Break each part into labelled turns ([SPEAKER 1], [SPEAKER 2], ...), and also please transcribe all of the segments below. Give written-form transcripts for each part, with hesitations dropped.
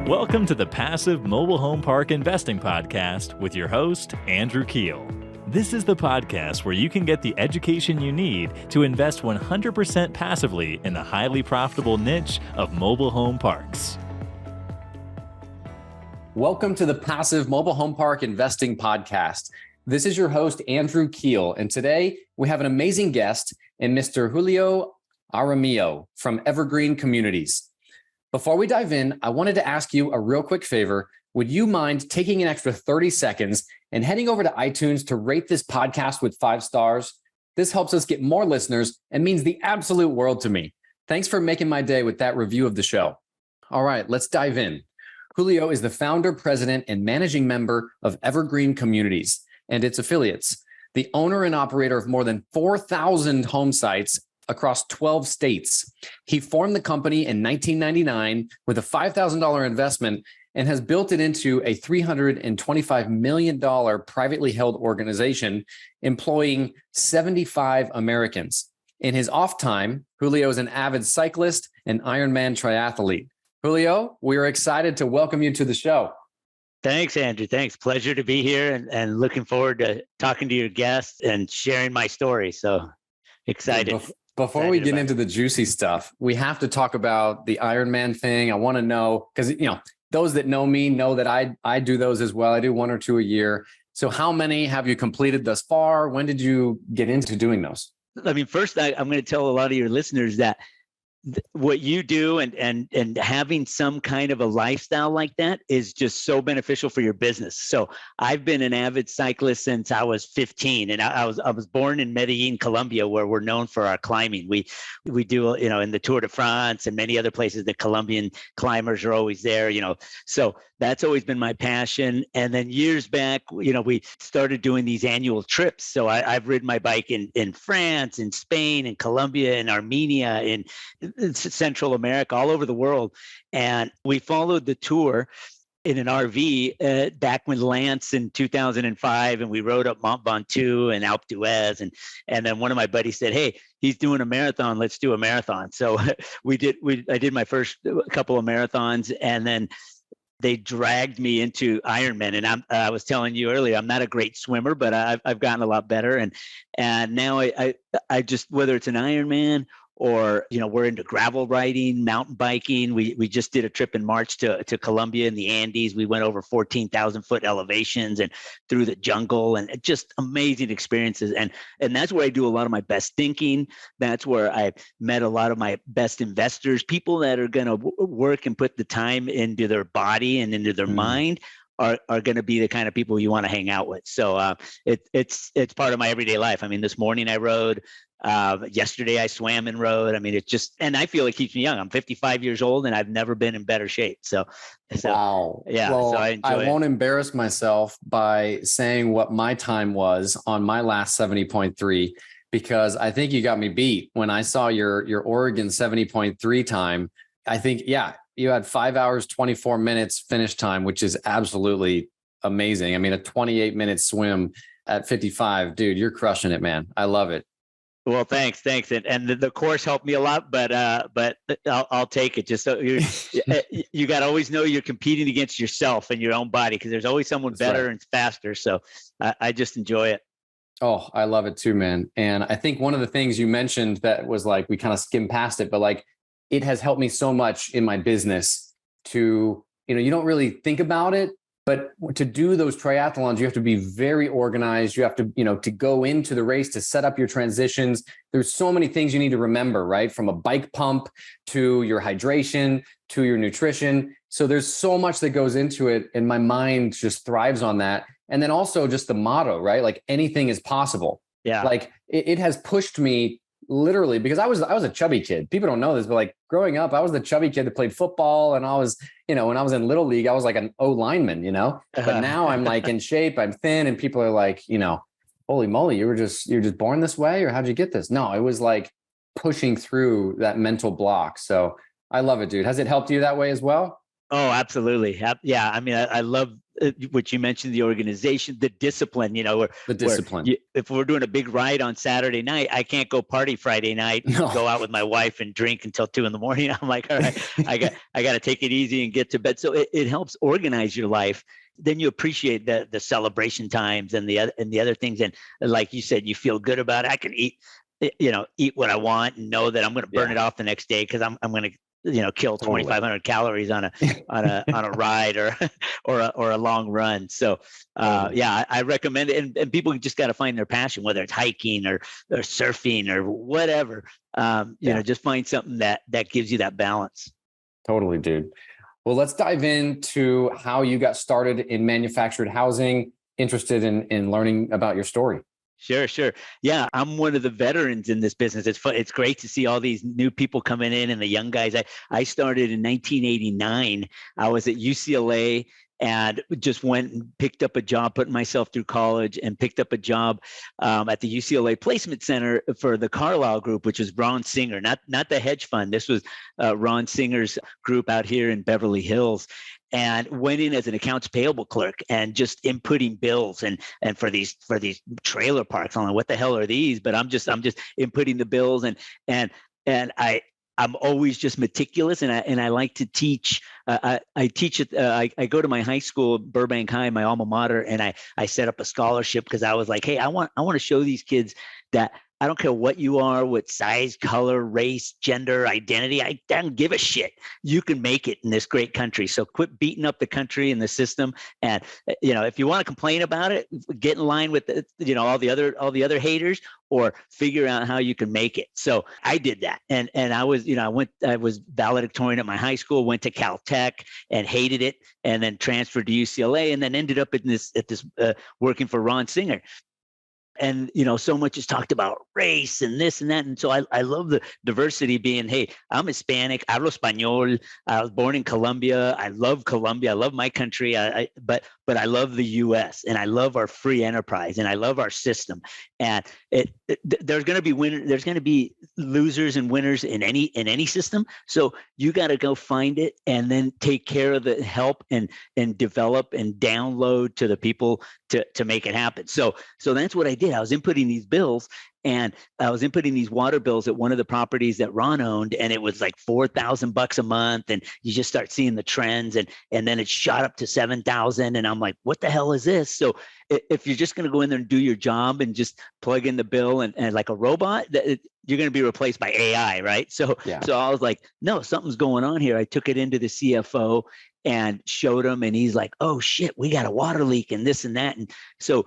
[SPEAKER 1] Welcome to the Passive Mobile Home Park Investing Podcast with your host, Andrew Keel. This is the podcast where you can get the education you need to invest 100% passively in the highly profitable niche of mobile home parks.
[SPEAKER 2] Welcome to the Passive Mobile Home Park Investing Podcast. This is your host, Andrew Keel, and today we have an amazing guest in Mr. Julio Jaramillo from Evergreen Communities. Before we dive in, I wanted to ask you a real quick favor. Would you mind taking an extra 30 seconds and heading over to iTunes to rate this podcast with 5 stars? This helps us get more listeners and means the absolute world to me. Thanks for making my day with that review of the show. All right, let's dive in. Julio is the founder, president, and managing member of Evergreen Communities and its affiliates, the owner and operator of more than 4,000 home sites across 12 states. He formed the company in 1999 with a $5,000 investment and has built it into a $325 million privately held organization employing 75 Americans. In his off time, Julio is an avid cyclist and Ironman triathlete. Julio, we are excited to welcome you to the show.
[SPEAKER 3] Thanks, Andrew. Thanks. Pleasure to be here and looking forward to talking to your guests and sharing my story. So excited.
[SPEAKER 2] Before we get into the juicy stuff, we have to talk about the Ironman thing. I want to know, because those that know me know that I do those as well. I do 1 or 2 a year. So how many have you completed thus far? When did you get into doing those?
[SPEAKER 3] I mean, first, I'm going to tell a lot of your listeners that what you do and having some kind of a lifestyle like that is just so beneficial for your business. So I've been an avid cyclist since I was 15, and I was born in Medellin, Colombia, where we're known for our climbing. We do in the Tour de France and many other places, the Colombian climbers are always there. So that's always been my passion. And then years back, we started doing these annual trips. So I've ridden my bike in France, in Spain, in Colombia, in Armenia, in Central America, all over the world. And we followed the tour in an RV back when Lance in 2005, and we rode up Mont Ventoux and Alpe d'Huez. And then one of my buddies said, "Hey, he's doing a marathon. Let's do a marathon." So I did my first couple of marathons, and then they dragged me into Ironman. And I was telling you earlier, I'm not a great swimmer, but I've gotten a lot better. And now I just, whether it's an Ironman or, we're into gravel riding, mountain biking. We just did a trip in March to Colombia in the Andes. We went over 14,000 foot elevations and through the jungle, and just amazing experiences. And that's where I do a lot of my best thinking. That's where I met a lot of my best investors, people that are going to work and put the time into their body and into their mind. Are going to be the kind of people you want to hang out with. So it's part of my everyday life. I mean, this morning I rode. Yesterday I swam and rode. I mean, and I feel it keeps me young. I'm 55 years old and I've never been in better shape. So
[SPEAKER 2] wow.
[SPEAKER 3] Yeah.
[SPEAKER 2] Well,
[SPEAKER 3] so I
[SPEAKER 2] won't embarrass myself by saying what my time was on my last 70.3, because I think you got me beat when I saw your Oregon 70.3 time. I think, you had 5 hours, 24 minutes finish time, which is absolutely amazing. I mean, a 28-minute swim at 55, dude, you're crushing it, man. I love it.
[SPEAKER 3] Well, thanks. And the course helped me a lot, but I'll take it. Just so you got to always know you're competing against yourself and your own body, because there's always someone better and faster. So I just enjoy it.
[SPEAKER 2] Oh, I love it too, man. And I think one of the things you mentioned that was like, we kind of skimmed past it, but it has helped me so much in my business to, you don't really think about it, but to do those triathlons, you have to be very organized. You have to, to go into the race, to set up your transitions. There's so many things you need to remember, right? From a bike pump to your hydration, to your nutrition. So there's so much that goes into it. And my mind just thrives on that. And then also just the motto, right? Like anything is possible.
[SPEAKER 3] Yeah.
[SPEAKER 2] Like it has pushed me literally, because I was a chubby kid. People don't know this, but growing up, I was the chubby kid that played football, and I was, when I was in little league, I was like an O lineman, but now I'm in shape, I'm thin, and people are like, holy moly, you're just born this way, or how'd you get this? No, it was pushing through that mental block. So I love it, dude. Has it helped you that way as well?
[SPEAKER 3] Oh, absolutely. Yeah. I mean, I love which you mentioned, the organization, the discipline,
[SPEAKER 2] The discipline.
[SPEAKER 3] if we're doing a big ride on Saturday night, I can't go party Friday night and go out with my wife and drink until 2 a.m. I'm like, all right, I got to take it easy and get to bed. So it helps organize your life. Then you appreciate the celebration times and the other things. And like you said, you feel good about it. I can eat what I want and know that I'm going to burn it off the next day, because I'm going to kill 2,500 calories on a ride or a long run. So I recommend it. And people just got to find their passion, whether it's hiking or surfing or whatever. Just find something that gives you that balance.
[SPEAKER 2] Totally, dude. Well, let's dive into how you got started in manufactured housing, interested in learning about your story.
[SPEAKER 3] Sure. Yeah, I'm one of the veterans in this business. It's fun. It's great to see all these new people coming in and the young guys. I started in 1989. I was at UCLA and just went and picked up a job, putting myself through college, and picked up a job at the UCLA Placement Center for the Carlyle Group, which was Ron Singer, not the hedge fund. This was Ron Singer's group out here in Beverly Hills. And went in as an accounts payable clerk and just inputting bills and for these trailer parks. I don't know what the hell are these, but I'm just inputting the bills and I'm always just meticulous, and I like to teach. I teach it. I go to my high school, Burbank High, my alma mater, and I set up a scholarship because I was like, hey, I want to show these kids that I don't care what you are, what size, color, race, gender, identity. I don't give a shit. You can make it in this great country. So quit beating up the country and the system. And if you want to complain about it, get in line with all the other haters, or figure out how you can make it. So I did that, and I was I was valedictorian at my high school, went to Caltech and hated it, and then transferred to UCLA, and then ended up at this working for Ron Singer. And, so much is talked about race and this and that. And so I love the diversity being, hey, I'm Hispanic, hablo español. I was born in Colombia. I love Colombia. I love my country. But I love the U.S. and I love our free enterprise and I love our system. And there's going to be winners. There's going to be losers and winners in any system. So you got to go find it and then take care of the help and develop and download to the people to make it happen. So that's what I did. I was inputting these bills, and I was inputting these water bills at one of the properties that Ron owned, and it was like $4,000 a month, and you just start seeing the trends, and then it shot up to $7,000, and I'm like, what the hell is this? So if you're just going to go in there and do your job and just plug in the bill and like a robot, you're going to be replaced by AI, right? So I was like, no, something's going on here. I took it into the CFO and showed him, and he's like, oh shit, we got a water leak and this and that. And so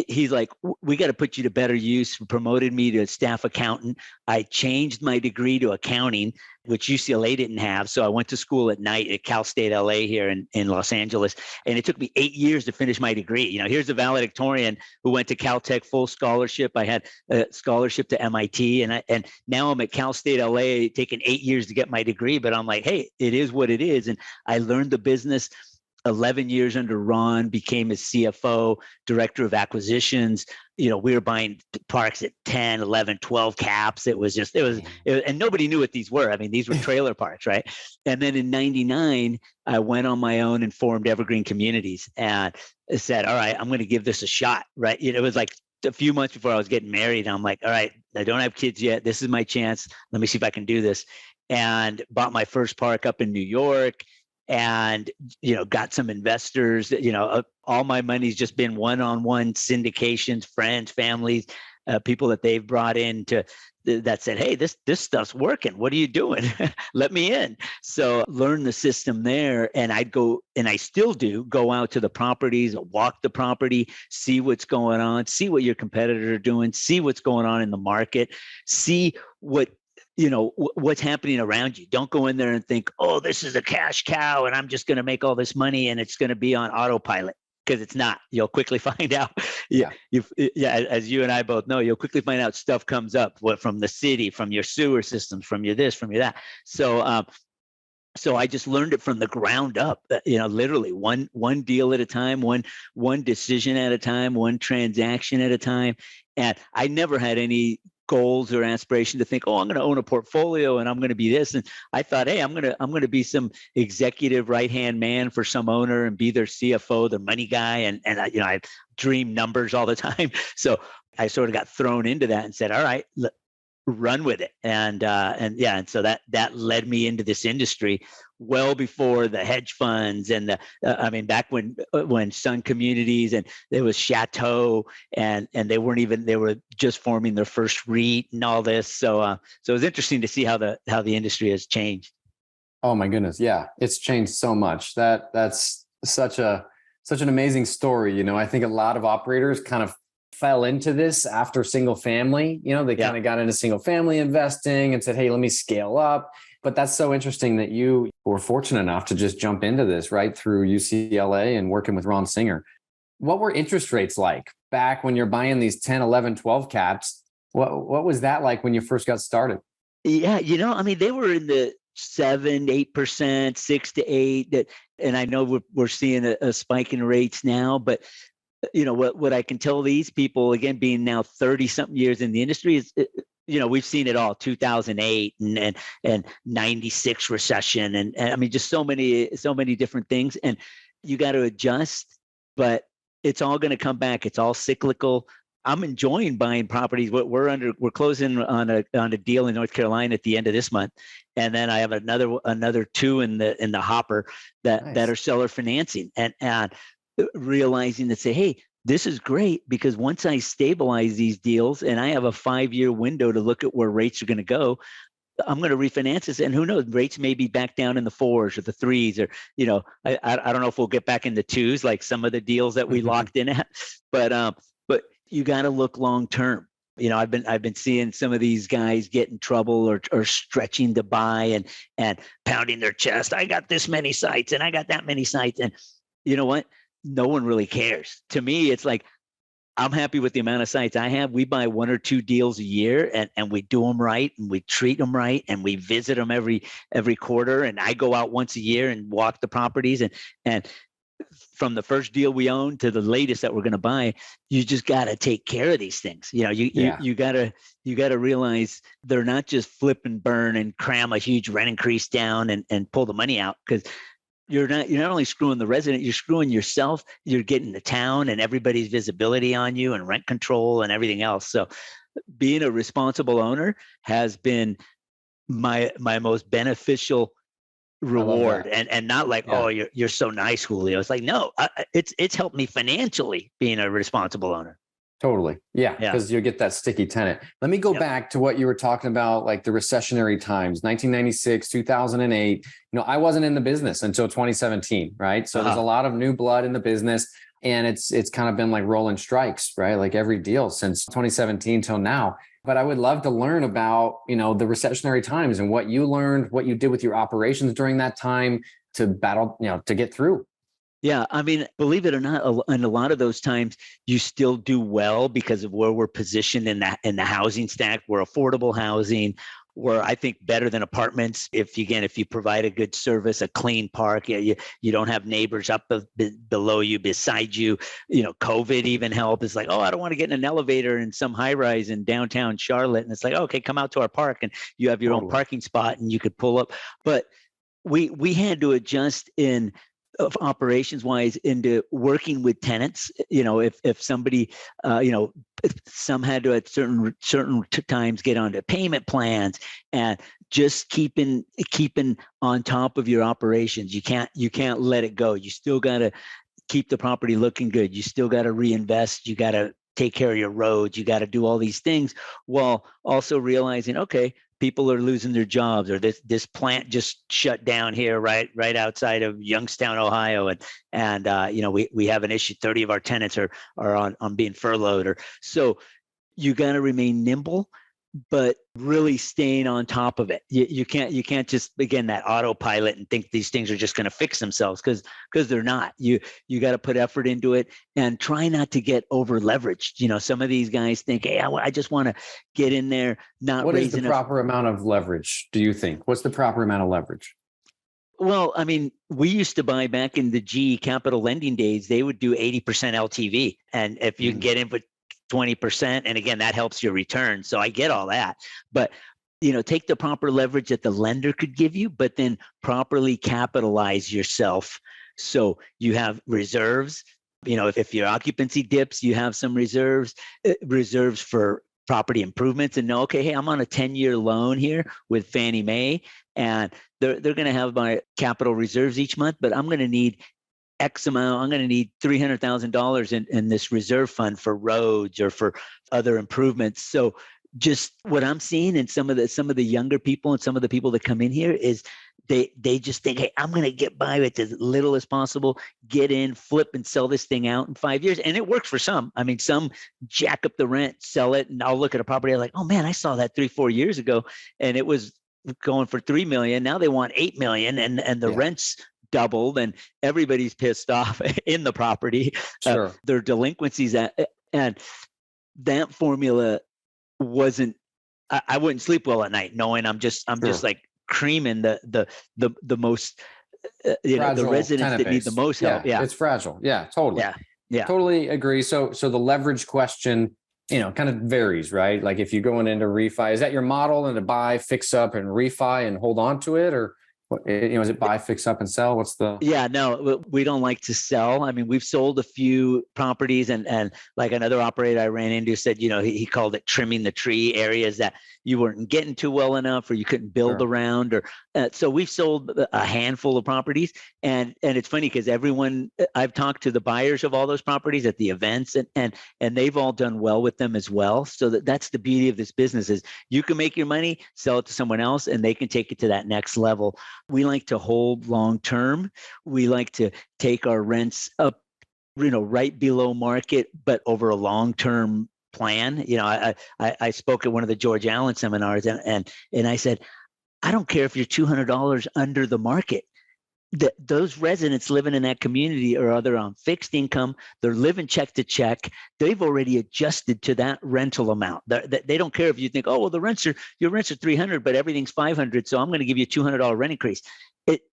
[SPEAKER 3] he's like, we got to put you to better use. Promoted me to staff accountant. I changed my degree to accounting, which UCLA didn't have. So I went to school at night at Cal State LA here in Los Angeles. And it took me 8 years to finish my degree. Here's a valedictorian who went to Caltech full scholarship. I had a scholarship to MIT, and now I'm at Cal State LA taking 8 years to get my degree. But I'm like, hey, it is what it is. And I learned the business 11 years under Ron, became his CFO, director of acquisitions. We were buying parks at 10, 11, 12 caps. It was and nobody knew what these were. I mean, these were trailer parks, right? And then in 99, I went on my own and formed Evergreen Communities and said, all right, I'm going to give this a shot, right? It was like a few months before I was getting married. I'm like, all right, I don't have kids yet. This is my chance. Let me see if I can do this. And bought my first park up in New York. And, got some investors, all my money's just been one-on-one syndications, friends, families, people that they've brought in that said, hey, this stuff's working. What are you doing? Let me in. So learn the system there. And I'd go, and I still do, go out to the properties, walk the property, see what's going on, see what your competitors are doing, see what's going on in the market, see what's happening around you. Don't go in there and think, oh, this is a cash cow and I'm just going to make all this money and it's going to be on autopilot, because it's not. You'll quickly find out. As you and I both know, you'll quickly find out stuff comes up from the city, from your sewer systems, from your this, from your that. So I just learned it from the ground up, literally one deal at a time, one decision at a time, one transaction at a time. And I never had any goals or aspiration to think, oh, I'm going to own a portfolio and I'm going to be this. And I thought, hey, I'm going to be some executive right-hand man for some owner and be their CFO, their money guy. And I dream numbers all the time. So I sort of got thrown into that and said, all right, run with it. And so that led me into this industry well before the hedge funds and back when Sun Communities and there was Chateau and they were just forming their first REIT and all this. So it was interesting to see how the industry has changed.
[SPEAKER 2] Oh my goodness. Yeah. It's changed so much. That's such an amazing story. I think a lot of operators kind of fell into this after single family. They kind of got into single family investing and said, hey, let me scale up. But that's so interesting that you were fortunate enough to just jump into this right through UCLA and working with Ron Singer. What were interest rates like back when you're buying these 10, 11, 12 caps? What was that like when you first got started?
[SPEAKER 3] Yeah, they were in the 7-8%, 6 to 8. And I know we're seeing a spike in rates now, but what I can tell these people, again, being now 30 something years in the industry is, we've seen it all, 2008 and 96 recession. And just so many different things, and you got to adjust, but it's all going to come back. It's all cyclical. I'm enjoying buying properties. We're closing on a deal in North Carolina at the end of this month. And then I have another 2 in the hopper that are seller financing and realizing that say, hey, this is great because once I stabilize these deals and I have a 5-year window to look at where rates are going to go, I'm going to refinance this. And who knows, rates may be back down in the 4s or the 3s, or, I don't know if we'll get back in the 2s, like some of the deals that we locked in at, but you got to look long-term. I've been seeing some of these guys get in trouble or stretching to buy and pounding their chest. I got this many sites and I got that many sites. And you know what? No one really cares. To me, it's like, I'm happy with the amount of sites I have. We buy 1 or 2 deals a year and we do them right and we treat them right and we visit them every quarter. And I go out once a year and walk the properties and from the first deal we own to the latest that we're going to buy, you just got to take care of these things. You got to realize they're not just flip and burn and cram a huge rent increase down and pull the money out, because you're not only screwing the resident, you're screwing yourself. You're getting the town and everybody's visibility on you and rent control and everything else. So being a responsible owner has been my most beneficial reward, and not like, oh, you're so nice, Julio. It's like, no, it's helped me financially being a responsible owner.
[SPEAKER 2] Totally. Yeah. Because you get that sticky tenant. Let me go back to what you were talking about, like the recessionary times, 1996, 2008. I wasn't in the business until 2017, right? So there's a lot of new blood in the business, and it's kind of been like rolling strikes, right? Like every deal since 2017 till now. But I would love to learn about, the recessionary times and what you learned, what you did with your operations during that time to battle, to get through.
[SPEAKER 3] Yeah. Believe it or not, in a lot of those times, you still do well because of where we're positioned in the housing stack. We're affordable housing. We're, I think, better than apartments. If you provide a good service, a clean park, you don't have neighbors up below you, beside you. COVID even helped. It's like, oh, I don't want to get in an elevator in some high rise in downtown Charlotte. And it's like, okay, come out to our park and you have your own parking spot and you could pull up. But we had to adjust in operations wise into working with tenants. If somebody, some had to at certain times get onto payment plans, and just keeping on top of your operations. You can't let it go. You still got to keep the property looking good. You still got to reinvest. You got to take care of your roads. You got to do all these things while also realizing, okay, people are losing their jobs, or this plant just shut down here right outside of Youngstown, Ohio, and we have an issue. 30 of our tenants are on being furloughed, or so. You got to remain nimble, but really staying on top of it. You can't just begin that autopilot and think these things are just going to fix themselves, because they're not. You got to put effort into it and try not to get over leveraged. Some of these guys think, hey, I just want to get in there, not
[SPEAKER 2] what
[SPEAKER 3] raising.
[SPEAKER 2] What is the proper amount of leverage, do you think? What's the proper amount of leverage?
[SPEAKER 3] Well, we used to buy back in the GE Capital lending days. They would do 80% LTV, and if you can get in with 20%. And again, that helps your return. So I get all that. But take the proper leverage that the lender could give you, but then properly capitalize yourself. So you have reserves. If your occupancy dips, you have some reserves for property improvements, and know, okay, hey, I'm on a 10-year loan here with Fannie Mae, and they're going to have my capital reserves each month, but I'm going to need X amount. I'm going to need $300,000 in this reserve fund for roads or for other improvements. So just what I'm seeing in some of the younger people and some of the people that come in here is they just think, hey, I'm going to get by with as little as possible, get in, flip and sell this thing out in 5 years. And it works for some. I mean, some jack up the rent, sell it. And I'll look at a property. I'm like, oh man, I saw that 3-4 years ago and it was going for $3 million. Now they want $8 million and the rent's doubled and everybody's pissed off in the property.
[SPEAKER 2] Sure.
[SPEAKER 3] Their delinquencies and that formula wasn't, I wouldn't sleep well at night knowing I'm just like creaming the most the residents that need the most help. Yeah,
[SPEAKER 2] it's fragile. Yeah, totally.
[SPEAKER 3] Yeah,
[SPEAKER 2] totally agree. So the leverage question, kind of varies, right? Like if you're going into refi, is that your model, and to buy, fix up, and refi and hold on to it, or is it buy, fix up, and sell? What's the?
[SPEAKER 3] Yeah, no, we don't like to sell. I mean, we've sold a few properties, and like another operator I ran into said, he called it trimming the tree, areas that you weren't getting to well enough, or you couldn't build around, or so we've sold a handful of properties, and it's funny because I've talked to the buyers of all those properties at the events, and they've all done well with them as well. So that's the beauty of this business is you can make your money, sell it to someone else, and they can take it to that next level. We like to hold long term. We like to take our rents up, right below market, but over a long term plan. I spoke at one of the George Allen seminars, and I said, I don't care if you're $200 under the market. Those residents living in that community are either on fixed income, they're living check to check. They've already adjusted to that rental amount. They don't care if you think, oh, well, your rents are $300, but everything's $500, so I'm going to give you a $200 rent increase.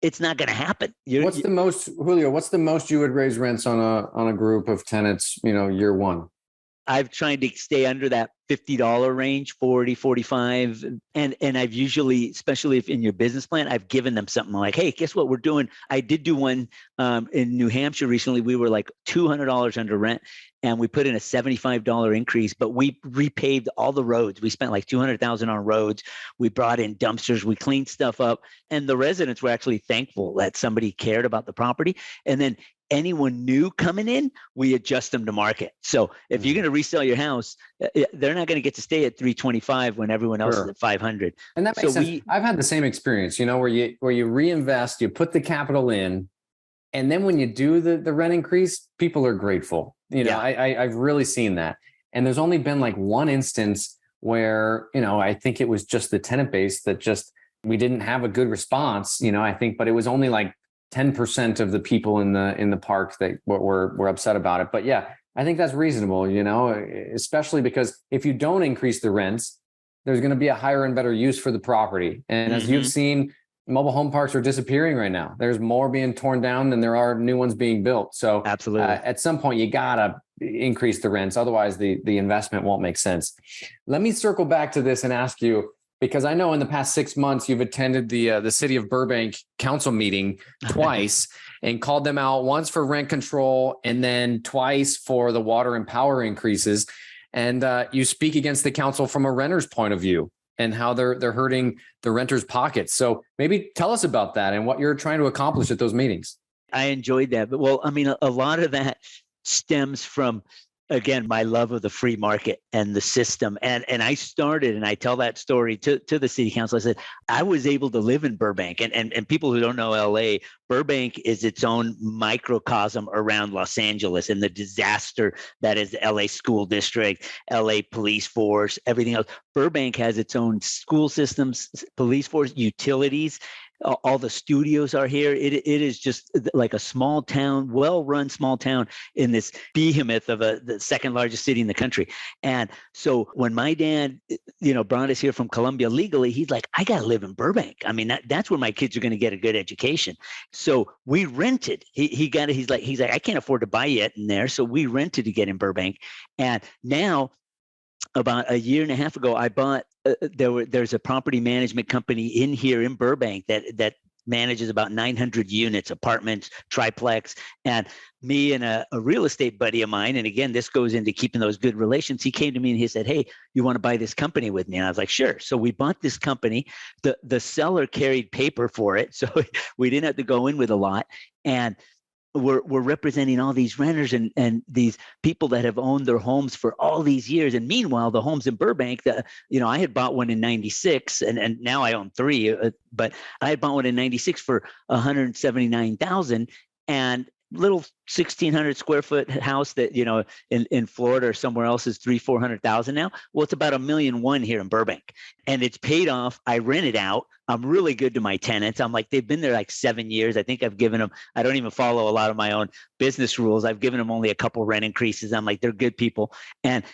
[SPEAKER 3] It's not going to happen.
[SPEAKER 2] What's the most, Julio? What's the most you would raise rents on a group of tenants? Year one.
[SPEAKER 3] I've tried to stay under that $50 range, 40, 45. And I've usually, especially if in your business plan, I've given them something like, hey, guess what we're doing? I did do one in New Hampshire recently. We were like $200 under rent and we put in a $75 increase, but we repaved all the roads. We spent like $200,000 on roads. We brought in dumpsters. We cleaned stuff up. And the residents were actually thankful that somebody cared about the property. And then anyone new coming in, we adjust them to market. So if you're going to resell your house, they're not going to get to stay at 325 when everyone else is at 500.
[SPEAKER 2] And that makes sense. I've had the same experience, where you reinvest, you put the capital in, and then when you do the rent increase, people are grateful. I've really seen that. And there's only been like one instance where, I think it was just the tenant base that we didn't have a good response, I think, but it was only like 10% of the people in the park that were upset about it. But yeah, I think that's reasonable, especially because if you don't increase the rents, there's going to be a higher and better use for the property. And as you've seen, mobile home parks are disappearing right now. There's more being torn down than there are new ones being built. So
[SPEAKER 3] absolutely,
[SPEAKER 2] at some point you gotta increase the rents. Otherwise the investment won't make sense. Let me circle back to this and ask you, because I know in the past 6 months, you've attended the city of Burbank council meeting twice and called them out, once for rent control and then twice for the water and power increases. And you speak against the council from a renter's point of view and how they're hurting the renters' pockets. So maybe tell us about that and what you're trying to accomplish at those meetings.
[SPEAKER 3] I enjoyed that. But well, I mean, a lot of that stems from, again, my love of the free market and the system. And I started, and I tell that story to the city council. I said, I was able to live in Burbank, and people who don't know LA, Burbank is its own microcosm around Los Angeles and the disaster that is the LA school district, LA police force, everything else. Burbank has its own school systems, police force, utilities. All the studios are here. It is just like a small town, well-run small town in this behemoth of the second largest city in the country. And so when my dad, brought us here from Colombia legally, he's like, I got to live in Burbank. I mean, that's where my kids are going to get a good education. So we rented. He's like, I can't afford to buy yet in there. So we rented to get in Burbank. And now, about a year and a half ago, I bought. There's a property management company in here in Burbank that manages about 900 units, apartments, triplex. And me and a real estate buddy of mine, and again, this goes into keeping those good relations. He came to me and he said, "Hey, you want to buy this company with me?" And I was like, "Sure." So we bought this company. The seller carried paper for it, so we didn't have to go in with a lot. And we're representing all these renters and these people that have owned their homes for all these years. And meanwhile, the homes in Burbank, I had bought one in 96 and now I own three, but I had bought one in 96 for 179,000 and little 1,600 square foot house that, in Florida or somewhere else is 300,000-400,000 now. Well, it's about $1.1 million here in Burbank, and it's paid off. I rent it out. I'm really good to my tenants. I'm like, they've been there like 7 years. I think I've given them, I don't even follow a lot of my own business rules. I've given them only a couple rent increases. I'm like, they're good people. And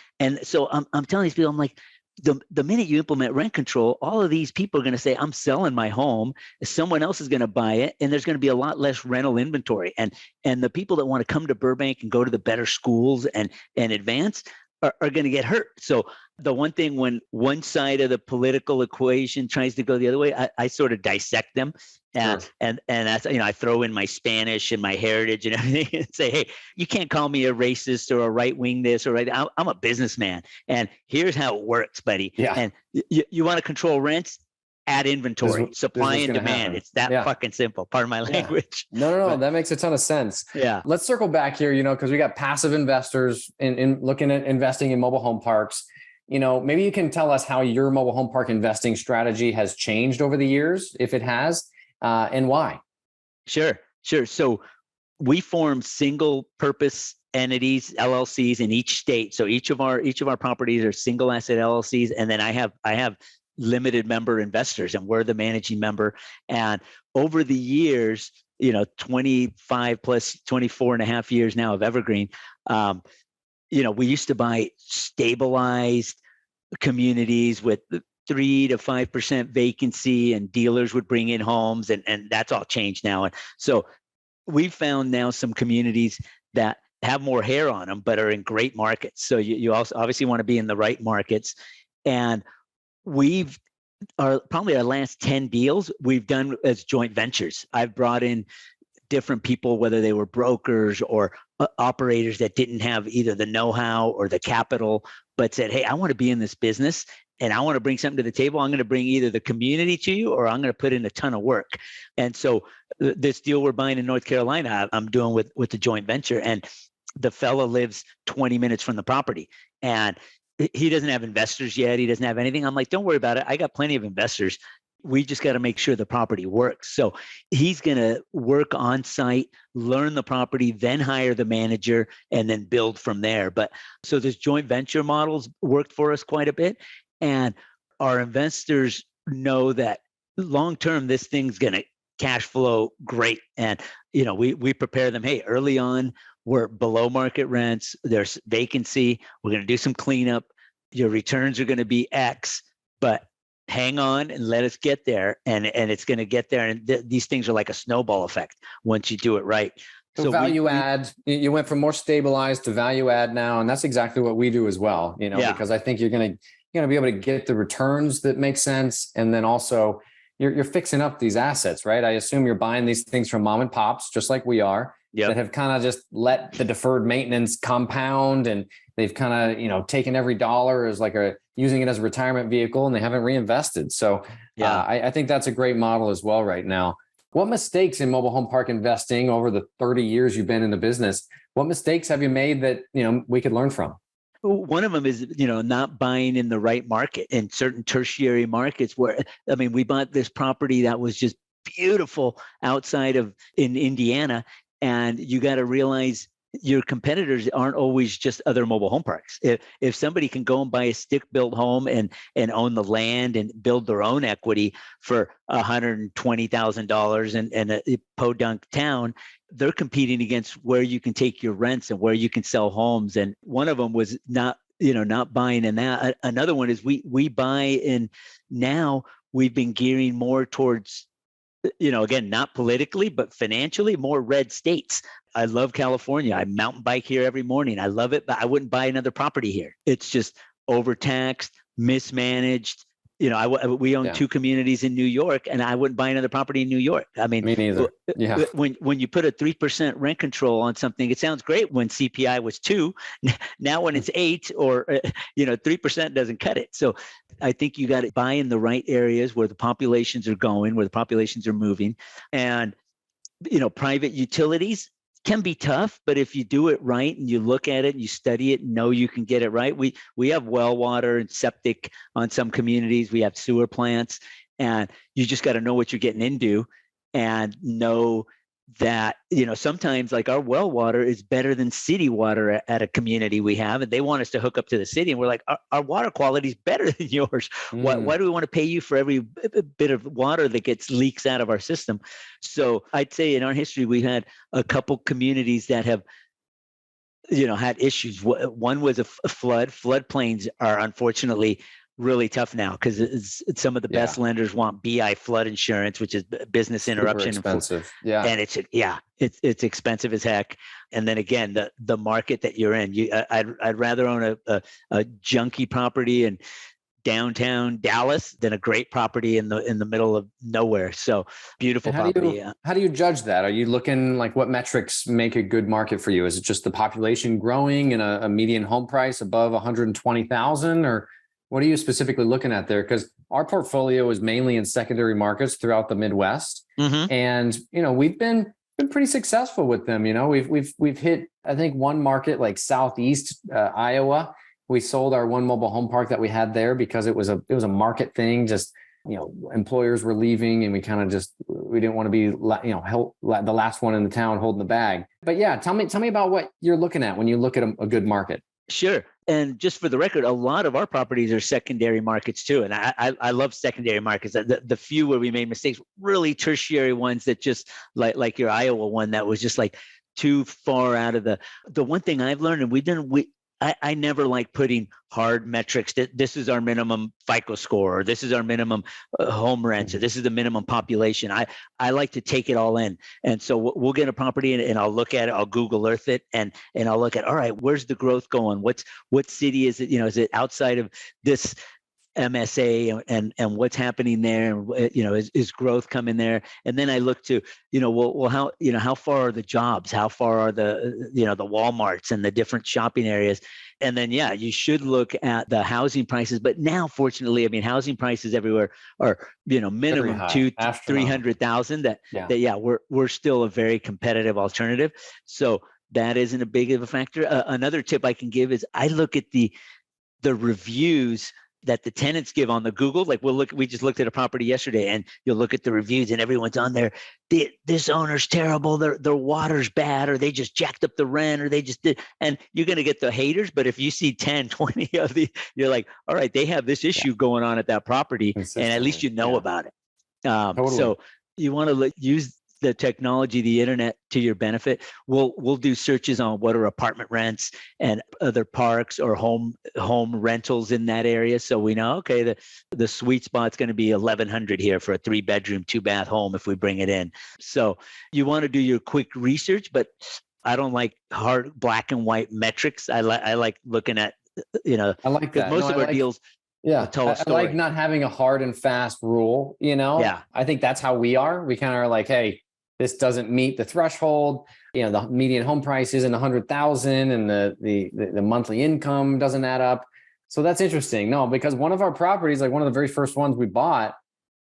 [SPEAKER 3] so I'm telling these people, I'm like, the minute you implement rent control, all of these people are going to say, I'm selling my home. Someone else is going to buy it. And there's going to be a lot less rental inventory. And the people that want to come to Burbank and go to the better schools and advance are going to get hurt. So the one thing, when one side of the political equation tries to go the other way, I sort of dissect them. And that's, I throw in my Spanish and my heritage and everything and say, hey, you can't call me a racist or a right wing this or right. I'm a businessman. And here's how it works, buddy.
[SPEAKER 2] Yeah.
[SPEAKER 3] And you want to control rents? Add inventory, supply and demand. Happen. It's that fucking simple. Pardon my language.
[SPEAKER 2] No. That makes a ton of sense.
[SPEAKER 3] Yeah.
[SPEAKER 2] Let's circle back here, because we got passive investors in looking at investing in mobile home parks. Maybe you can tell us how your mobile home park investing strategy has changed over the years, if it has, and why.
[SPEAKER 3] Sure. So we form single purpose entities, LLCs in each state. So each of our properties are single asset LLCs. And then I have limited member investors, and we're the managing member. And over the years, 25 plus 24 and a half years now of Evergreen, we used to buy stabilized communities with 3 to 5% vacancy, and dealers would bring in homes, and that's all changed now. And so we've found now some communities that have more hair on them, but are in great markets. So you also obviously want to be in the right markets. And probably our last 10 deals we've done as joint ventures. I've brought in different people, whether they were brokers or operators that didn't have either the know-how or the capital, but said, hey, I want to be in this business and I want to bring something to the table. I'm going to bring either the community to you, or I'm going to put in a ton of work. And so this deal we're buying in North Carolina, I'm doing with the joint venture, and the fella lives 20 minutes from the property, and he doesn't have investors yet. He doesn't have anything. I'm like, don't worry about it. I got plenty of investors. We just got to make sure the property works. So he's going to work on site, learn the property, then hire the manager, and then build from there. But so this joint venture models worked for us quite a bit. And our investors know that long-term, this thing's going to cash flow great. And, we prepare them, hey, early on, we're below market rents. There's vacancy. We're going to do some cleanup. Your returns are going to be X, but hang on and let us get there. And it's going to get there. And these things are like a snowball effect once you do it right.
[SPEAKER 2] So value add, you went from more stabilized to value add now. And that's exactly what we do as well, because I think you're going to be able to get the returns that make sense. And then also you're fixing up these assets, right? I assume you're buying these things from mom and pops, just like we are. That have kind of just let the deferred maintenance compound, and they've kind of, taken every dollar as using it as a retirement vehicle, and they haven't reinvested. So I think that's a great model as well right now. What mistakes in mobile home park investing over the 30 years you've been in the business, what mistakes have you made that, we could learn from?
[SPEAKER 3] One of them is, not buying in the right market, in certain tertiary markets where, we bought this property that was just beautiful in Indiana. And you got to realize your competitors aren't always just other mobile home parks. If somebody can go and buy a stick-built home and own the land and build their own equity for $120,000 in a podunk town, they're competing against where you can take your rents and where you can sell homes. And one of them was not buying in that. Another one is we buy in now. We've been gearing more towards, again, not politically, but financially, more red states. I love California. I mountain bike here every morning. I love it, but I wouldn't buy another property here. It's just overtaxed, mismanaged. We own 2 communities in New York, and I wouldn't buy another property in New York. I mean,
[SPEAKER 2] me neither. Yeah.
[SPEAKER 3] When you put a 3% rent control on something, it sounds great when CPI was 2. Now when it's 8 or 3% doesn't cut it. So I think you got to buy in the right areas where the populations are going, where the populations are moving, and private utilities can be tough, but if you do it right and you look at it and you study it and know you can get it right. We have well water and septic on some communities. We have sewer plants, and you just got to know what you're getting into and know that, sometimes like our well water is better than city water at a community we have, and they want us to hook up to the city. And we're like, our water quality is better than yours. Why do we want to pay you for every bit of water that leaks out of our system? So I'd say in our history, we've had a couple communities that have, had issues. One was a flood. Floodplains are unfortunately really tough now because some of the best lenders want BI flood insurance, which is business interruption.
[SPEAKER 2] Super expensive.
[SPEAKER 3] And it's expensive as heck. And then again, the market that you're in, I'd rather own a junky property in downtown Dallas than a great property in the middle of nowhere. So beautiful property.
[SPEAKER 2] How do you judge that? Are you looking like what metrics make a good market for you? Is it just the population growing and a median home price above 120,000, or what are you specifically looking at there? Because our portfolio is mainly in secondary markets throughout the Midwest, and we've been pretty successful with them. We've hit, I think, one market like Southeast Iowa. We sold our one mobile home park that we had there because it was a market thing. Just employers were leaving, and we didn't want to be the last one in the town holding the bag. But yeah, tell me about what you're looking at when you look at a good market.
[SPEAKER 3] Sure. And just for the record, a lot of our properties are secondary markets too. And I love secondary markets. The few where we made mistakes, really tertiary ones that just like your Iowa one that was just like too far out of the one thing I've learned, and I never like putting hard metrics that this is our minimum FICO score, or this is our minimum home rent, or this is the minimum population. I like to take it all in. And so we'll get a property and I'll look at it, I'll Google Earth it, and I'll look at, all right, where's the growth going? What city is it? Is it outside of this MSA and what's happening there? And, is growth coming there? And then I look to, how far are the jobs? How far are the Walmarts and the different shopping areas? And then, you should look at the housing prices. But now, fortunately, housing prices everywhere are, minimum 200,000-300,000 we're still a very competitive alternative. So that isn't a big of a factor. Another tip I can give is I look at the reviews that the tenants give on the Google. Like we just looked at a property yesterday, and you'll look at the reviews and everyone's on there. This owner's terrible. Their water's bad, or they just jacked up the rent, or they just did. And you're going to get the haters. But if you see 10, 20 of the, you're like, all right, they have this issue going on at that property. And at least you know about it.
[SPEAKER 2] Totally.
[SPEAKER 3] So you want to use the technology, the internet, to your benefit. We'll do searches on what are apartment rents and other parks or home rentals in that area. So we know, okay, the sweet spot's going to be 1,100 here for a 3-bedroom, 2-bath home if we bring it in. So you want to do your quick research, but I don't like hard black and white metrics. I like looking at,
[SPEAKER 2] I like that.
[SPEAKER 3] Most of our deals.
[SPEAKER 2] Yeah, I like not having a hard and fast rule.
[SPEAKER 3] Yeah,
[SPEAKER 2] I think that's how we are. We kind of are like, hey, this doesn't meet the threshold. The median home price isn't 100,000, and the monthly income doesn't add up. So that's interesting. No, because one of our properties, like one of the very first ones we bought,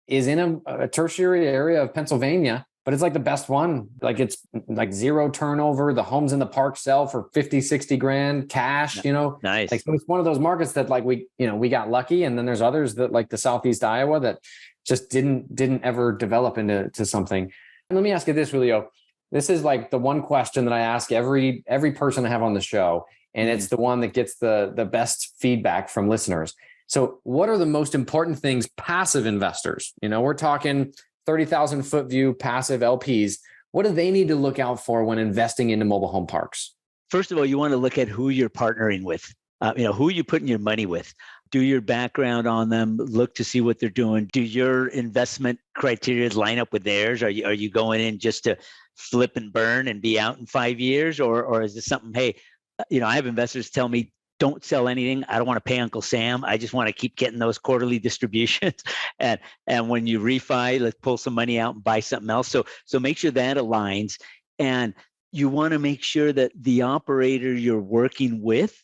[SPEAKER 2] is in a tertiary area of Pennsylvania, but it's like the best one. Like it's like zero turnover. The homes in the park sell for 50, 60 grand cash.
[SPEAKER 3] Nice.
[SPEAKER 2] Like, so it's one of those markets that like we got lucky, and then there's others that like the Southeast Iowa that just didn't ever develop into something. Let me ask you this, Julio. this is like the one question that I ask every person I have on the show, and it's the one that gets the best feedback from listeners. So what are the most important things passive investors, we're talking 30,000 foot view passive LPs, what do they need to look out for when investing into mobile home parks?
[SPEAKER 3] First of all, you want to look at who you're partnering with, who you putting your money with. Do your background on them, look to see what they're doing. Do your investment criteria line up with theirs? Are you going in just to flip and burn and be out in 5 years? Or is this something, hey, I have investors tell me, don't sell anything. I don't want to pay Uncle Sam. I just want to keep getting those quarterly distributions. And when you refi, let's pull some money out and buy something else. So make sure that aligns. And you want to make sure that the operator you're working with,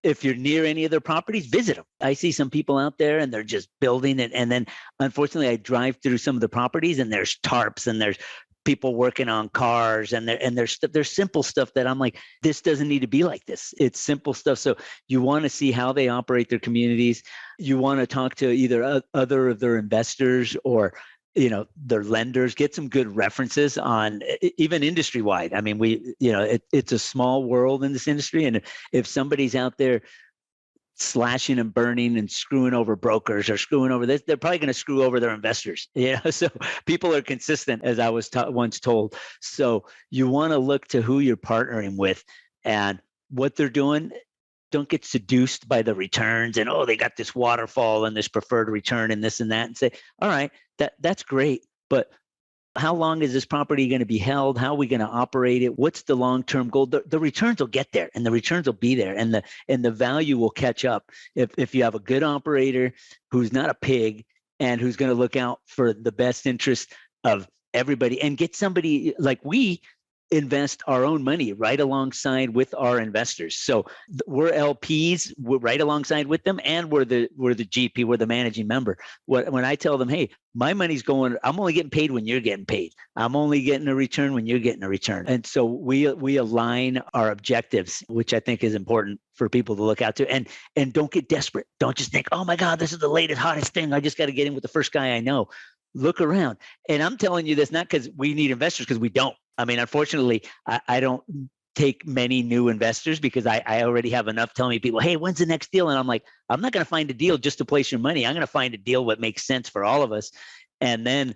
[SPEAKER 3] if you're near any of their properties, visit them. I see some people out there and they're just building it. And then unfortunately, I drive through some of the properties and there's tarps and there's people working on cars and there's simple stuff that I'm like, this doesn't need to be like this. It's simple stuff. So you want to see how they operate their communities. You want to talk to either other of their investors or their lenders, get some good references on even industry wide. I mean, it's a small world in this industry. And if somebody's out there slashing and burning and screwing over brokers or screwing over this, they're probably going to screw over their investors. So people are consistent, as I was once told. So you want to look to who you're partnering with and what they're doing. Don't get seduced by the returns and, they got this waterfall and this preferred return and this and that, and say, all right, that's great, but how long is this property going to be held? How are we going to operate it? What's the long-term goal? The returns will get there and the returns will be there and the value will catch up. If you have a good operator who's not a pig and who's going to look out for the best interest of everybody and get somebody like we invest our own money right alongside with our investors. So we're LPs, we're right alongside with them, and we're the GP, we're the managing member. When I tell them, hey, my money's going, I'm only getting paid when you're getting paid. I'm only getting a return when you're getting a return. And so we align our objectives, which I think is important for people to look out to. And don't get desperate. Don't just think, oh my God, this is the latest, hottest thing. I just got to get in with the first guy I know. Look around. And I'm telling you this not because we need investors, because we don't. I mean, unfortunately, I don't take many new investors because I already have enough telling me people, hey, when's the next deal? And I'm like, I'm not going to find a deal just to place your money. I'm going to find a deal that makes sense for all of us. And then,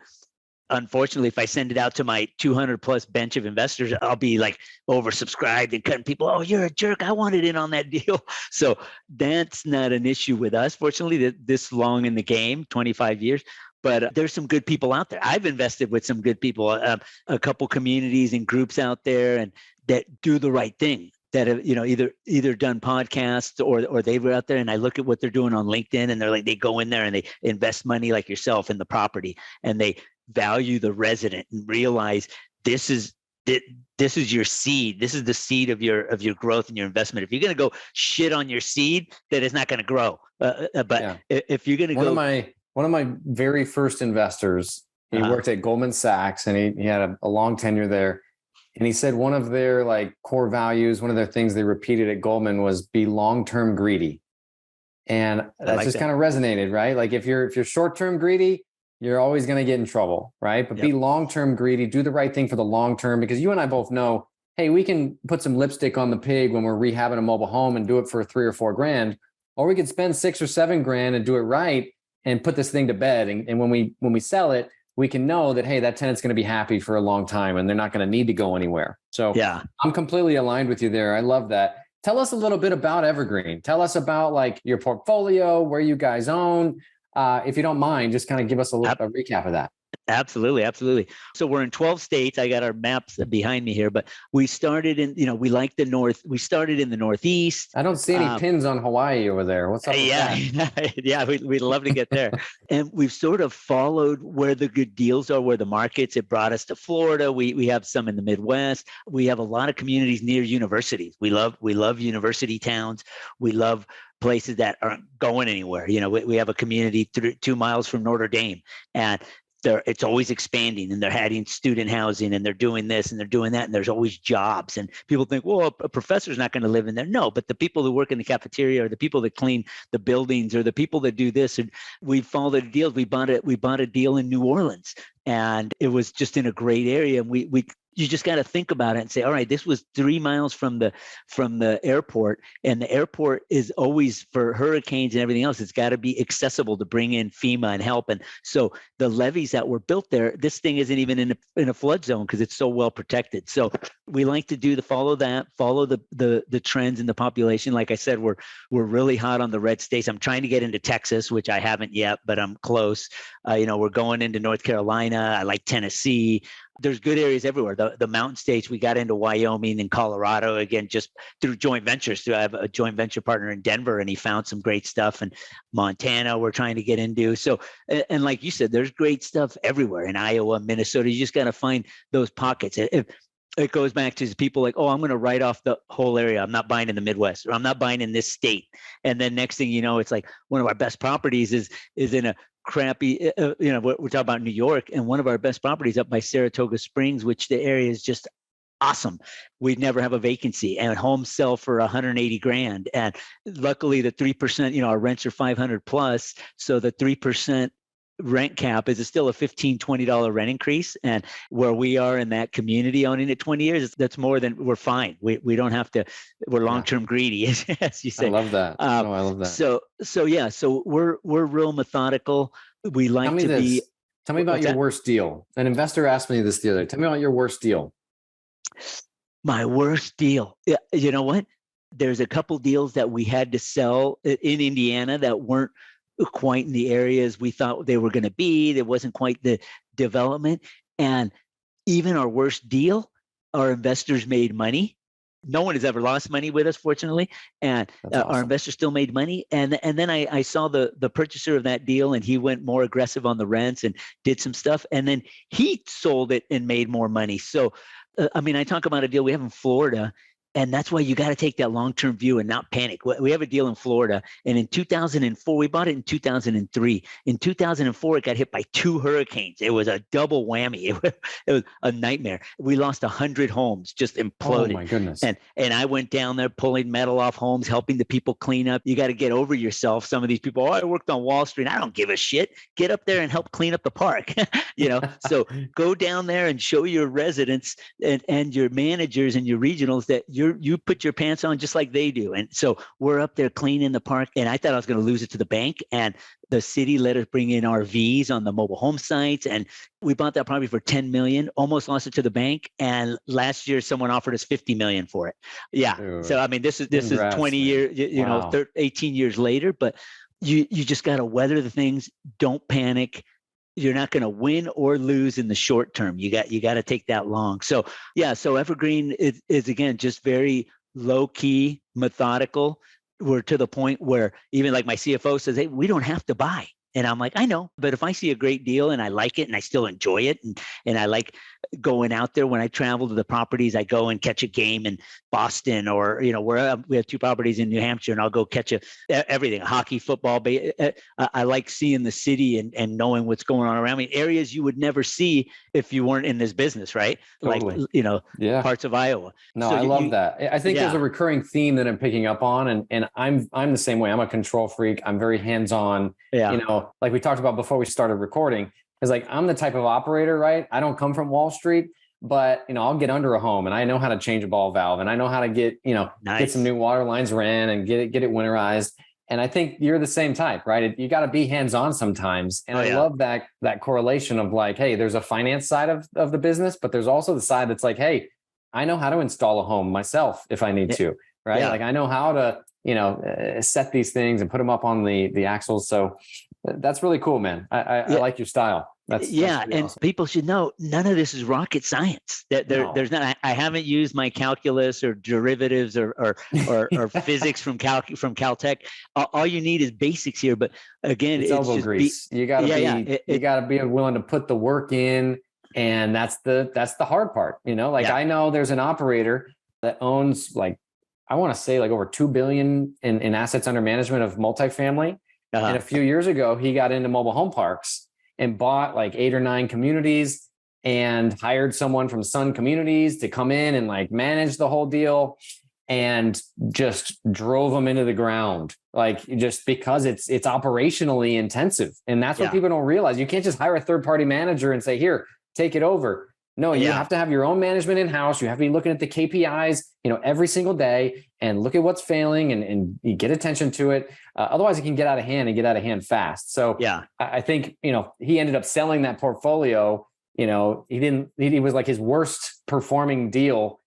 [SPEAKER 3] unfortunately, if I send it out to my 200 plus bench of investors, I'll be like oversubscribed and cutting people. Oh, you're a jerk. I wanted in on that deal. So that's not an issue with us. Fortunately, this long in the game, 25 years. But there's some good people out there. I've invested with some good people, a couple communities and groups out there, and that do the right thing. That have either done podcasts or they were out there. And I look at what they're doing on LinkedIn, and they're like, they go in there and they invest money like yourself in the property, and they value the resident and realize this is your seed. This is the seed of your growth and your investment. If you're going to go shit on your seed, then it's not going to grow. If you're going to go.
[SPEAKER 2] One of my very first investors, he worked at Goldman Sachs, and he had a long tenure there. And he said one of their core values, one of their things they repeated at Goldman was be long-term greedy. And that just kind of resonated, right? Like if you're short-term greedy, you're always going to get in trouble, right? But be long-term greedy, do the right thing for the long term, because you and I both know, hey, we can put some lipstick on the pig when we're rehabbing a mobile home and do it for $3 or $4 grand, or we could spend $6 or $7 grand and do it right and put this thing to bed. And when we sell it, we can know that, hey, that tenant's going to be happy for a long time and they're not going to need to go anywhere. So I'm completely aligned with you there. I love that. Tell us a little bit about Evergreen. Tell us about your portfolio, where you guys own. If you don't mind, just kind of give us a recap of that.
[SPEAKER 3] Absolutely. So we're in 12 states. I got our maps behind me here, but we started in, we like the North. We started in the Northeast.
[SPEAKER 2] I don't see any pins on Hawaii over there. What's up with
[SPEAKER 3] that? Yeah, we'd love to get there. And we've sort of followed where the good deals are, where the markets. It brought us to Florida. We have some in the Midwest. We have a lot of communities near universities. We love university towns. We love places that aren't going anywhere. We have a community 2 miles from Notre Dame, and it's always expanding, and they're adding student housing, and they're doing this and they're doing that, and there's always jobs. And people think, well, a professor's not going to live in there. No, but the people who work in the cafeteria, or the people that clean the buildings, or the people that do this. And we followed the deals. We bought a deal in New Orleans and it was just in a great area. And you just got to think about it and say, all right, this was 3 miles from the airport, and the airport is always, for hurricanes and everything else, it's got to be accessible to bring in FEMA and help. And so the levees that were built there, this thing isn't even in a flood zone because it's so well protected. So we like to follow the trends in the population. Like I said, we're really hot on the red states. I'm trying to get into Texas, which I haven't yet, but I'm close. We're going into North Carolina. I like Tennessee. There's good areas everywhere. The mountain states, we got into Wyoming and Colorado, again, just through joint ventures. I have a joint venture partner in Denver, and he found some great stuff. And Montana, we're trying to get into. So, and like you said, there's great stuff everywhere in Iowa, Minnesota. You just got to find those pockets. It goes back to people like, oh, I'm going to write off the whole area. I'm not buying in the Midwest, or I'm not buying in this state. And then next thing you know, it's like one of our best properties is in a crappy, we're talking about New York, and one of our best properties up by Saratoga Springs, which the area is just awesome. We'd never have a vacancy, and homes sell for 180 grand. And luckily the 3%, our rents are 500 plus. So the 3% rent cap is still a $15-$20 rent increase. And where we are in that community, owning it 20 years, that's more than, we're fine. We don't have to, we're long-term greedy, as you say.
[SPEAKER 2] I love that. I love that.
[SPEAKER 3] So we're real methodical. We like
[SPEAKER 2] Tell me
[SPEAKER 3] to
[SPEAKER 2] this.
[SPEAKER 3] be.
[SPEAKER 2] Tell me about your worst deal. An investor asked me this the other day. Tell me about your worst deal.
[SPEAKER 3] My worst deal. Yeah, you know what? There's a couple deals that we had to sell in Indiana that weren't quite in the areas we thought they were going to be. There wasn't quite the development. And even our worst deal, our investors made money. No one has ever lost money with us, fortunately. And
[SPEAKER 2] awesome.
[SPEAKER 3] Our investors still made money. And then I saw the purchaser of that deal, and he went more aggressive on the rents and did some stuff. And then he sold it and made more money. So, I talk about a deal we have in Florida. And that's why you got to take that long-term view and not panic. We have a deal in Florida, and in 2004, we bought it in 2003. In 2004, it got hit by 2 hurricanes. It was a double whammy. It was a nightmare. We lost 100 homes, just imploded.
[SPEAKER 2] Oh my goodness.
[SPEAKER 3] And I went down there pulling metal off homes, helping the people clean up. You got to get over yourself. Some of these people, I worked on Wall Street. I don't give a shit. Get up there and help clean up the park. So go down there and show your residents and your managers and your regionals that you put your pants on just like they do. And so we're up there cleaning the park, and I thought I was going to lose it to the bank. And the city let us bring in RVs on the mobile home sites, and we bought that property for $10 million. Almost lost it to the bank, and last year someone offered us $50 million for it. Yeah. Dude. So this is 20 years, 18 years later. But you just got to weather the things. Don't panic. You're not going to win or lose in the short term. You got to take that long. So Evergreen is again just very low key, methodical. We're to the point where even like my CFO says, hey, we don't have to buy. And I'm like, I know, but if I see a great deal and I like it and I still enjoy it, and I like going out there, when I travel to the properties, I go and catch a game in Boston, or where we have 2 properties in New Hampshire, and I'll go catch everything, hockey, football. I like seeing the city and knowing what's going on around me. Areas you would never see if you weren't in this business, right?
[SPEAKER 2] Totally.
[SPEAKER 3] Like parts of Iowa.
[SPEAKER 2] No, so I love that. I think there's a recurring theme that I'm picking up on, and I'm the same way. I'm a control freak. I'm very hands-on. Yeah. Like we talked about before we started recording, is like, I'm the type of operator, right? I don't come from Wall Street, but I'll get under a home, and I know how to change a ball valve, and I know how to get, get some new water lines ran and get it winterized. And I think you're the same type, right? You got to be hands-on sometimes. And I love that correlation of like, hey, there's a finance side of the business, but there's also the side that's like, hey, I know how to install a home myself if I need to, right? Yeah. Like I know how to, set these things and put them up on the axles. So that's really cool, man. I like your style. That's and awesome.
[SPEAKER 3] People should know none of this is rocket science. There's not. I haven't used my calculus or derivatives or physics from Caltech. All you need is basics here. But again,
[SPEAKER 2] it's elbow grease. You got to you got to be willing to put the work in, and that's the hard part. I know there's an operator that owns I want to say over $2 billion in assets under management of multifamily. And a few years ago, he got into mobile home parks and bought 8 or 9 communities and hired someone from Sun Communities to come in and manage the whole deal. and just drove them into the ground, like just because it's operationally intensive. And that's what people don't realize. You can't just hire a third-party manager and say, here, take it over. No, you have to have your own management in-house. You have to be looking at the KPIs, every single day and look at what's failing and you get attention to it. Otherwise it can get out of hand and get out of hand fast. So I think, he ended up selling that portfolio. He was like his worst performing deal.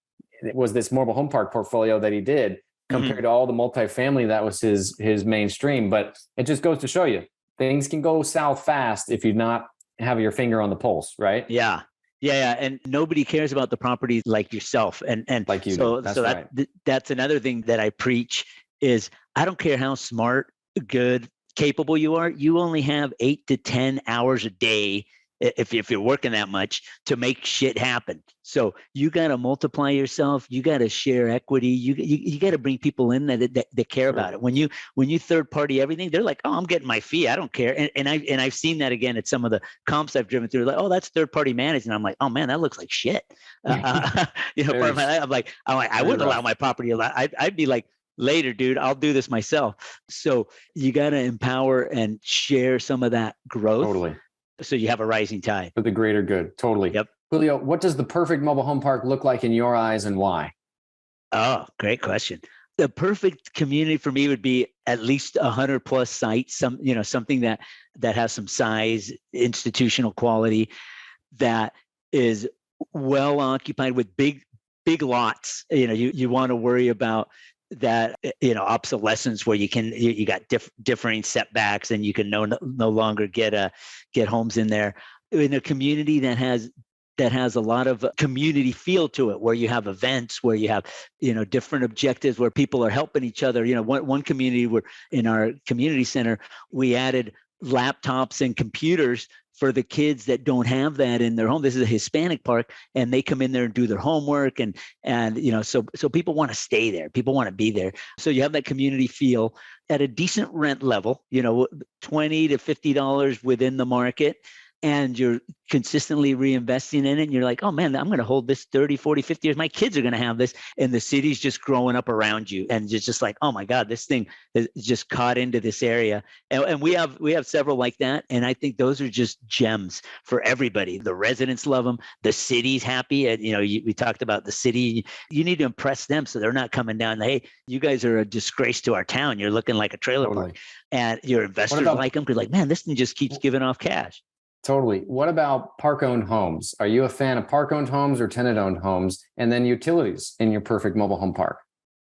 [SPEAKER 2] It was this mobile home park portfolio that he did compared to all the multifamily that was his mainstream. But it just goes to show you things can go south fast if you not have your finger on the pulse, right?
[SPEAKER 3] Yeah. And nobody cares about the properties like yourself. And
[SPEAKER 2] like you
[SPEAKER 3] so,
[SPEAKER 2] do. That's
[SPEAKER 3] so
[SPEAKER 2] right.
[SPEAKER 3] That's another thing that I preach is I don't care how smart, good, capable you are. You only have 8 to 10 hours a day if you're working that much to make shit happen. So you got to multiply yourself. You got to share equity. You got to bring people in that care about it. When you third party everything, they're like, oh, I'm getting my fee. I don't care. And I've seen that again at some of the comps I've driven through. Like, oh, that's third party managed. And I'm like, oh man, that looks like shit. I'm like, I wouldn't allow my property. I'd be like, later, dude, I'll do this myself. So you got to empower and share some of that growth.
[SPEAKER 2] Totally.
[SPEAKER 3] So you have a rising tide.
[SPEAKER 2] For the greater good. Totally.
[SPEAKER 3] Yep.
[SPEAKER 2] Julio, what does the perfect mobile home park look like in your eyes and why?
[SPEAKER 3] Oh, great question. The perfect community for me would be at least 100+ sites, something that has some size, institutional quality, that is well occupied with big lots. You want to worry about that, obsolescence where you got differing setbacks and you can no longer get homes in there in a community that has a lot of community feel to it, where you have events, where you have, different objectives, where people are helping each other. One community where in our community center, we added laptops and computers for the kids that don't have that in their home. This is a Hispanic park, and they come in there and do their homework, and so people want to stay there. People want to be there. So you have that community feel at a decent rent level, $20 to $50 within the market, and you're consistently reinvesting in it. And you're like, oh man, I'm going to hold this 30, 40, 50 years. My kids are going to have this. And the city's just growing up around you. And it's just like, oh my God, this thing is just caught into this area. And we have several like that. And I think those are just gems for everybody. The residents love them. The city's happy. And, we talked about the city. You need to impress them so they're not coming down. Hey, you guys are a disgrace to our town. You're looking like a trailer park. And your investors like them because like, man, this thing just keeps giving off cash.
[SPEAKER 2] Totally. What about park-owned homes? Are you a fan of park-owned homes or tenant-owned homes? And then utilities in your perfect mobile home park?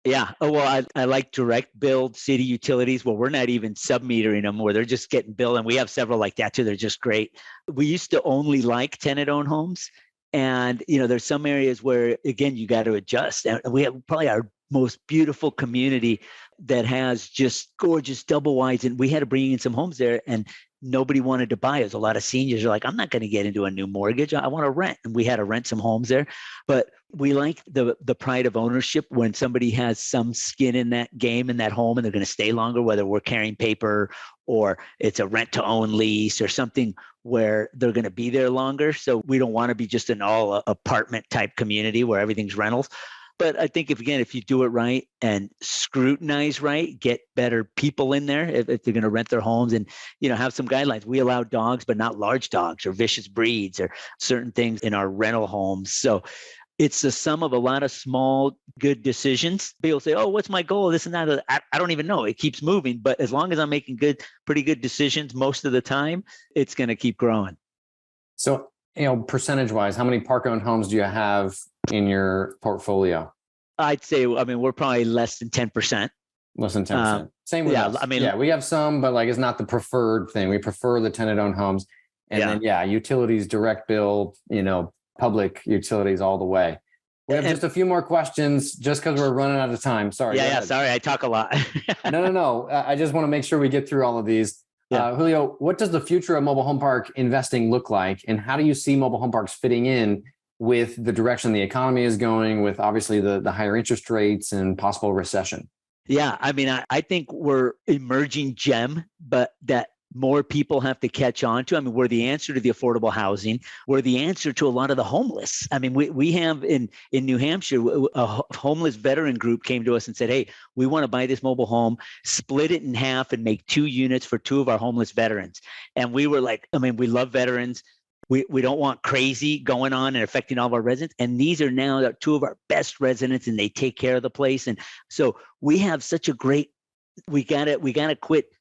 [SPEAKER 3] Yeah. Oh, well, I like direct build city utilities. Well, we're not even sub-metering them, where they're just getting billed. And we have several like that too. They're just great. We used to only like tenant-owned homes. And, there's some areas where, again, you got to adjust. And we have probably our most beautiful community that has just gorgeous double wides. And we had to bring in some homes there, and nobody wanted to buy. It. A lot of seniors are like, I'm not going to get into a new mortgage. I want to rent. And we had to rent some homes there. But we like the pride of ownership when somebody has some skin in that game, in that home, and they're going to stay longer, whether we're carrying paper or it's a rent to own lease or something where they're going to be there longer. So we don't want to be just an all apartment type community where everything's rentals. But I think if you do it right and scrutinize right, get better people in there if they're going to rent their homes, and have some guidelines. We allow dogs, but not large dogs or vicious breeds or certain things in our rental homes. So it's the sum of a lot of small, good decisions. People say, oh, what's my goal? This and that. I don't even know. It keeps moving. But as long as I'm making pretty good decisions most of the time, it's going to keep growing.
[SPEAKER 2] So, percentage wise, how many park-owned homes do you have in your portfolio?
[SPEAKER 3] I'd say, we're probably less than 10%.
[SPEAKER 2] Less than 10%. Same with us. We have some, but it's not the preferred thing. We prefer the tenant-owned homes. And then, utilities, direct bill, public utilities all the way. We have just a few more questions just because we're running out of time. Sorry.
[SPEAKER 3] Yeah. Sorry. I talk a lot.
[SPEAKER 2] No. I just want to make sure we get through all of these. Yeah. Julio, what does the future of mobile home park investing look like? And how do you see mobile home parks fitting in with the direction the economy is going, with obviously the higher interest rates and possible recession?
[SPEAKER 3] Yeah. I think we're emerging gem, but that more people have to catch on to. I mean, we're the answer to the affordable housing. We're the answer to a lot of the homeless. I mean, we have in New Hampshire, a homeless veteran group came to us and said, hey, we want to buy this mobile home, split it in half and make 2 units for 2 of our homeless veterans. And we were like, I mean, we love veterans. We don't want crazy going on and affecting all of our residents. And these are now 2 of our best residents, and they take care of the place. And so we have such a great, we gotta quit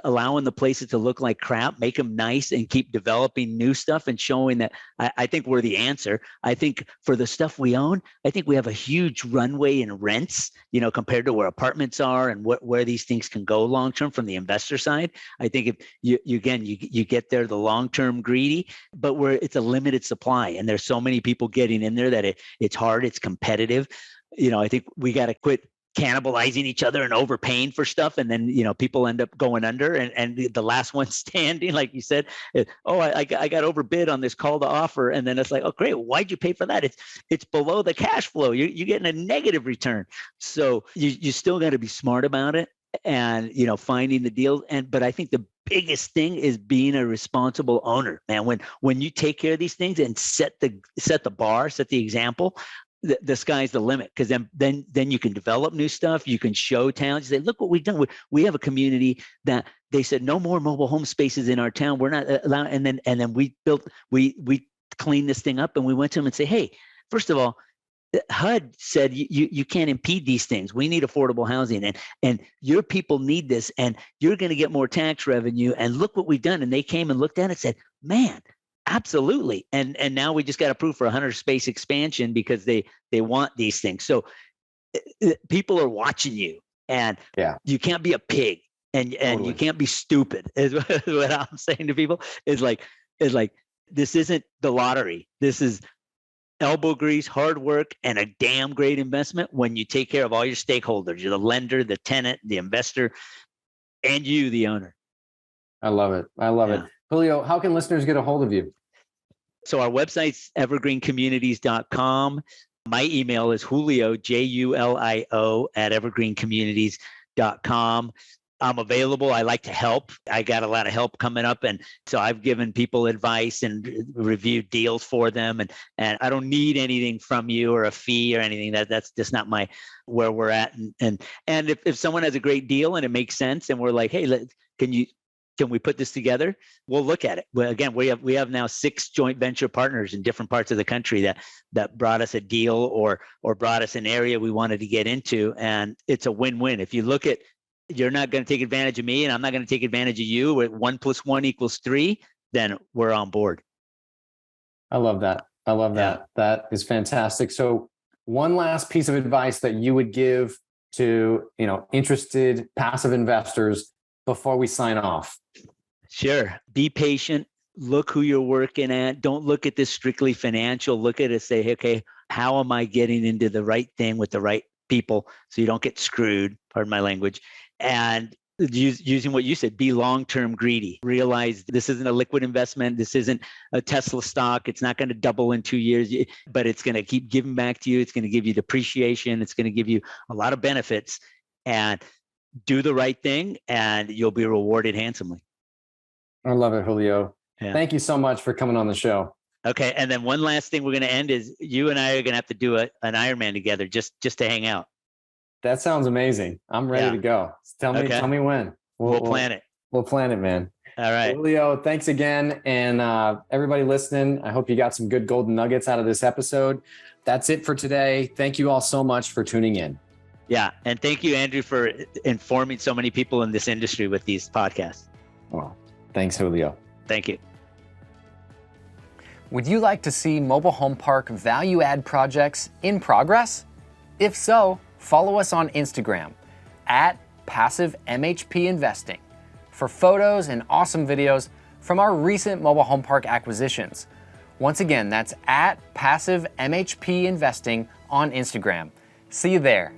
[SPEAKER 3] allowing the places to look like crap, make them nice, and keep developing new stuff and showing that I think we're the answer. I think for the stuff we own, I think we have a huge runway in rents, compared to where apartments are and where these things can go long term from the investor side. I think if you get there, the long term greedy, but it's a limited supply, and there's so many people getting in there that it's hard, it's competitive. I think we got to quit cannibalizing each other and overpaying for stuff, and then people end up going under, and the last one standing, like you said, I got overbid on this call to offer, and then it's like, oh great, why'd you pay for that? It's below the cash flow. You're getting a negative return. So you still got to be smart about it, and finding the deal. But I think the biggest thing is being a responsible owner, man. When you take care of these things and set the bar, set the example, the sky's the limit, because then you can develop new stuff. You can show towns. You say, look what we've done. We have a community that they said no more mobile home spaces in our town. We're not allowed. And then we cleaned this thing up, and we went to them and say, hey, first of all, HUD said you can't impede these things. We need affordable housing, and your people need this, and you're going to get more tax revenue. And look what we've done. And they came and looked at it and said, man, absolutely. And now we just got approved for 100 space expansion because they want these things. So people are watching you, and you can't be a pig, and totally. You can't be stupid is what I'm saying to people is like, this isn't the lottery. This is elbow grease, hard work, and a damn great investment when you take care of all your stakeholders. You're the lender, the tenant, the investor, and you, the owner. I love it.
[SPEAKER 2] Julio, how can listeners get a hold of you?
[SPEAKER 3] So our website's evergreencommunities.com. My email is Julio, Julio, at evergreencommunities.com. I'm available. I like to help. I got a lot of help coming up. And so I've given people advice and reviewed deals for them. And I don't need anything from you or a fee or anything. That's just not where we're at. And if someone has a great deal and it makes sense, and we're like, hey, can we put this together? We'll look at it. Well, again, we have now 6 joint venture partners in different parts of the country that brought us a deal or brought us an area we wanted to get into. And it's a win-win. If you look at, you're not going to take advantage of me, and I'm not going to take advantage of you, where 1 + 1 = 3, then we're on board.
[SPEAKER 2] I love that. That is fantastic. So one last piece of advice that you would give to, interested passive investors before we sign off.
[SPEAKER 3] Sure. Be patient. Look who you're working at. Don't look at this strictly financial. Look at it and say, okay, how am I getting into the right thing with the right people so you don't get screwed, pardon my language. And using what you said, be long-term greedy. Realize this isn't a liquid investment. This isn't a Tesla stock. It's not going to double in 2 years, but it's going to keep giving back to you. It's going to give you depreciation. It's going to give you a lot of benefits. And do the right thing, and you'll be rewarded handsomely.
[SPEAKER 2] I love it, Julio. Yeah. Thank you so much for coming on the show.
[SPEAKER 3] Okay. And then one last thing we're going to end is you and I are going to have to do an Ironman together just to hang out.
[SPEAKER 2] That sounds amazing. I'm ready to go. Tell me when.
[SPEAKER 3] We'll plan it.
[SPEAKER 2] We'll plan it, man.
[SPEAKER 3] All right.
[SPEAKER 2] Julio, thanks again. And everybody listening, I hope you got some good golden nuggets out of this episode. That's it for today. Thank you all so much for tuning in.
[SPEAKER 3] Yeah. And thank you, Andrew, for informing so many people in this industry with these podcasts.
[SPEAKER 2] Well, thanks, Julio.
[SPEAKER 3] Thank you.
[SPEAKER 2] Would you like to see mobile home park value add projects in progress? If so, follow us on Instagram at Passive MHP Investing for photos and awesome videos from our recent mobile home park acquisitions. Once again, that's at Passive MHP Investing on Instagram. See you there.